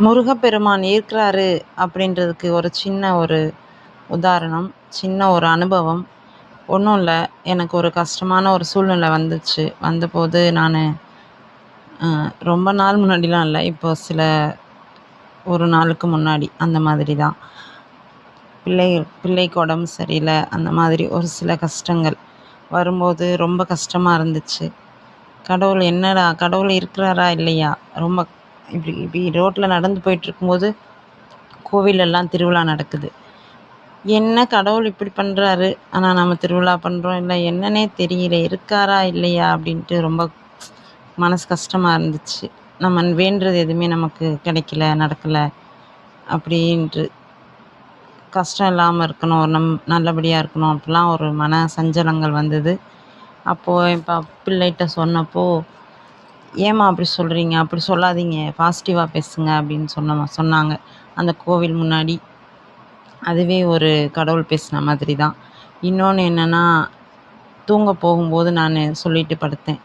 முருகப்பெருமான் இருக்கிறாரு அப்படின்றதுக்கு ஒரு சின்ன ஒரு உதாரணம், சின்ன ஒரு அனுபவம். ஒன்றும் இல்லை, எனக்கு ஒரு கஷ்டமான ஒரு சூழ்நிலை வந்துச்சு. வந்தபோது நான் ரொம்ப நாள் முன்னாடிலாம் இல்லை, இப்போ ஒரு நாளுக்கு முன்னாடி அந்த மாதிரி தான். பிள்ளைக்கு உடம்பு சரியில்லை, அந்த மாதிரி ஒரு சில கஷ்டங்கள் வரும்போது ரொம்ப கஷ்டமாக இருந்துச்சு. கடவுள் என்னடா கடவுள் இருக்கிறாரா இல்லையா? ரொம்ப இப்படி இப்படி ரோட்டில் நடந்து போயிட்டுருக்கும்போது கோவிலெல்லாம் திருவிழா நடக்குது. என்ன கடவுள் இப்படி பண்ணுறாரு, ஆனால் நம்ம திருவிழா பண்ணுறோம், இல்லை என்னன்னே தெரியல, இருக்காரா இல்லையா அப்படின்ட்டு ரொம்ப மனசு கஷ்டமாக இருந்துச்சு. நம்ம வேண்டுறது எதுவுமே நமக்கு கிடைக்கல, நடக்கலை அப்படின்ட்டு. கஷ்டம் இல்லாமல் இருக்கணும், நல்லபடியாக இருக்கணும் அப்படிலாம் ஒரு மன சஞ்சலங்கள் வந்தது. அப்போது என் பிள்ளைகிட்ட சொன்னப்போ, ஏம்மா அப்படி சொல்கிறீங்க, அப்படி சொல்லாதீங்க, பாசிட்டிவாக பேசுங்க அப்படின்னு சொன்னாங்க. அந்த கோவில் முன்னாடி அதுவே ஒரு கடவுள் பேசின மாதிரி தான். இன்னொன்று என்னென்னா, தூங்க போகும்போது நான் சொல்லிட்டு படுத்தேன்,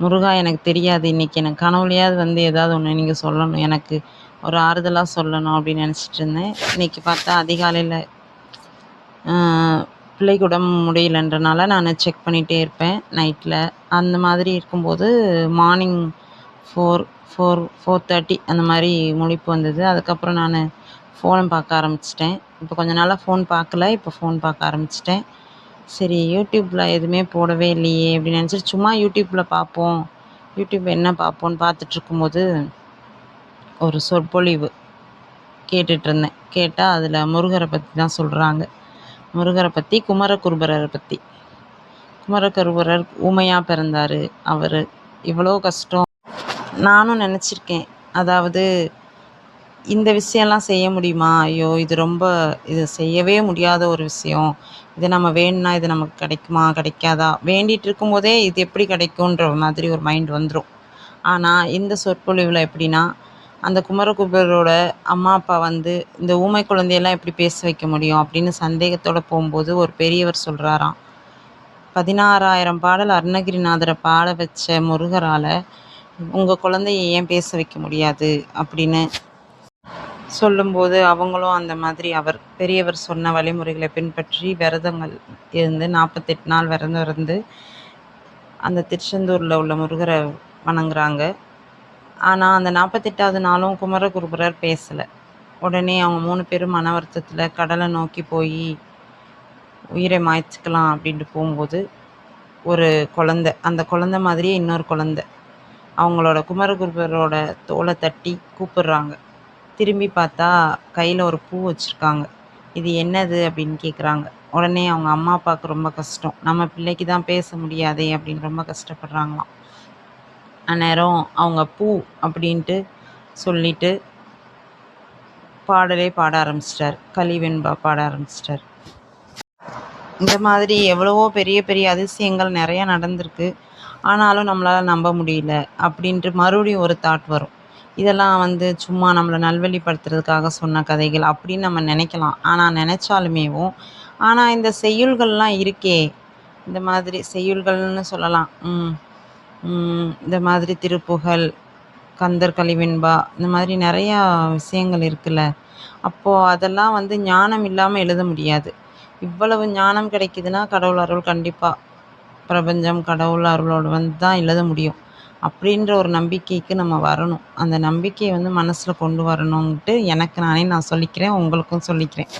முருகா எனக்கு தெரியாது, இன்றைக்கி எனக்கு கனவுலையாவது வந்து ஏதாவது ஒன்று நீங்கள் சொல்லணும், எனக்கு ஒரு ஆறுதலாக சொல்லணும் அப்படின்னு நினச்சிட்டு இருந்தேன். இன்றைக்கி பார்த்தா அதிகாலையில் பிள்ளைக்கு உடம்பு முடியலன்றனால நான் செக் பண்ணிகிட்டே இருப்பேன் நைட்டில். அந்த மாதிரி இருக்கும்போது மார்னிங் 4:30 அந்த மாதிரி முழிப்பு வந்தது. அதுக்கப்புறம் நான் ஃபோனை பார்க்க ஆரம்பிச்சிட்டேன். இப்போ கொஞ்ச நாளாக ஃபோன் பார்க்கல, இப்போ ஃபோன் பார்க்க ஆரம்பிச்சிட்டேன். சரி, யூடியூப்பில் எதுவுமே போடவே இல்லையே அப்படின்னு நினச்சிட்டு சும்மா யூடியூப்பில் பார்ப்போம், யூடியூப் என்ன பார்ப்போன்னு பார்த்துட்ருக்கும்போது ஒரு சொற்பொழிவு கேட்டுட்ருந்தேன். கேட்டால் அதில் முருகரை பற்றி தான் சொல்கிறாங்க. முருகரை பற்றி, குமரகுருபரரை பற்றி. குமரகுருபரர் ஊமையாக பிறந்தார். அவர் இவ்வளோ கஷ்டம் நானும் நினச்சிருக்கேன். அதாவது இந்த விஷயம்லாம் செய்ய முடியுமா? ஐயோ, இது செய்யவே முடியாத ஒரு விஷயம். இது நம்ம வேணும்னா இது நமக்கு கிடைக்குமா, கிடைக்காதா? வேண்டிகிட்டு இருக்கும்போதே இது எப்படி கிடைக்குன்ற மாதிரி ஒரு மைண்ட் வந்துடும். ஆனால் இந்த சொற்பொழிவில் எப்படின்னா, அந்த குமரகுருபரோட அம்மா அப்பா வந்து இந்த ஊமை குழந்தையெல்லாம் எப்படி பேச வைக்க முடியும் அப்படின்னு சந்தேகத்தோடு போகும்போது ஒரு பெரியவர் சொல்கிறாராம், 16,000 பாடல் அருணகிரிநாதரை பாட வச்ச முருகரால் உங்கள் குழந்தைய ஏன் பேச வைக்க முடியாது அப்படின்னு சொல்லும்போது, அவங்களும் அந்த மாதிரி பெரியவர் சொன்ன வழிமுறைகளை பின்பற்றி விரதங்கள் இருந்து 48 நாள் விரதம் இருந்து அந்த திருச்செந்தூரில் உள்ள முருகரை வணங்குறாங்க. ஆனால் அந்த 48வது நாளும் குமரகுருபரர் பேசலை. உடனே அவங்க 3 பேரும் மன வருத்தத்தில் கடலை நோக்கி போய் உயிரை மாய்ச்சிக்கலாம் அப்படின்ட்டு போகும்போது ஒரு குழந்தை, அந்த குழந்தை மாதிரியே இன்னொரு குழந்தை அவங்களோட குமரகுருபரோட தோலை தட்டி கூப்பிடுறாங்க. திரும்பி பார்த்தா கையில் ஒரு பூ வச்சுருக்காங்க. இது என்னது அப்படின்னு கேட்குறாங்க. உடனே அவங்க அம்மா அப்பாவுக்கு ரொம்ப கஷ்டம், நம்ம பிள்ளைக்கு தான் பேச முடியாதே அப்படின்னு ரொம்ப கஷ்டப்படுறாங்களாம். அந்நேரம் அவங்க பூ அப்படின்ட்டு சொல்லிட்டு பாடலே பாட ஆரம்பிச்சிட்டார், கலிவெண்பா பாட ஆரம்பிச்சிட்டார். இந்த மாதிரி எவ்வளவோ பெரிய பெரிய அதிசயங்கள் நிறையா நடந்திருக்கு. ஆனாலும் நம்மளால் நம்ப முடியல அப்படின்ட்டு மறுபடியும் ஒரு தாட் வரும். இதெல்லாம் வந்து சும்மா நம்மளை நல்வழிப்படுத்துறதுக்காக சொன்ன கதைகள் அப்படின்னு நம்ம நினைக்கலாம். ஆனால் நினச்சாலுமேவும் ஆனால் இந்த செய்யுள்கள்லாம் இருக்கே, இந்த மாதிரி செய்யுள்கள்னு சொல்லலாம். இந்த மாதிரி திருப்புகழ், கந்தர் கலிவெண்பா, இந்த மாதிரி நிறையா விஷயங்கள் இருக்குல்ல. அப்போது அதெல்லாம் வந்து ஞானம் இல்லாமல் எழுத முடியாது. இவ்வளவு ஞானம் கிடைக்குதுன்னா கடவுள் அருள் கண்டிப்பாக, பிரபஞ்சம் கடவுள் அருளோடு வந்து தான் எழுத முடியும் அப்படின்ற ஒரு நம்பிக்கைக்கு நம்ம வரணும். அந்த நம்பிக்கையை வந்து மனசில் கொண்டு வரணுன்ட்டு எனக்கு நானே நான் சொல்லிக்கிறேன், உங்களுக்கும் சொல்லிக்கிறேன்.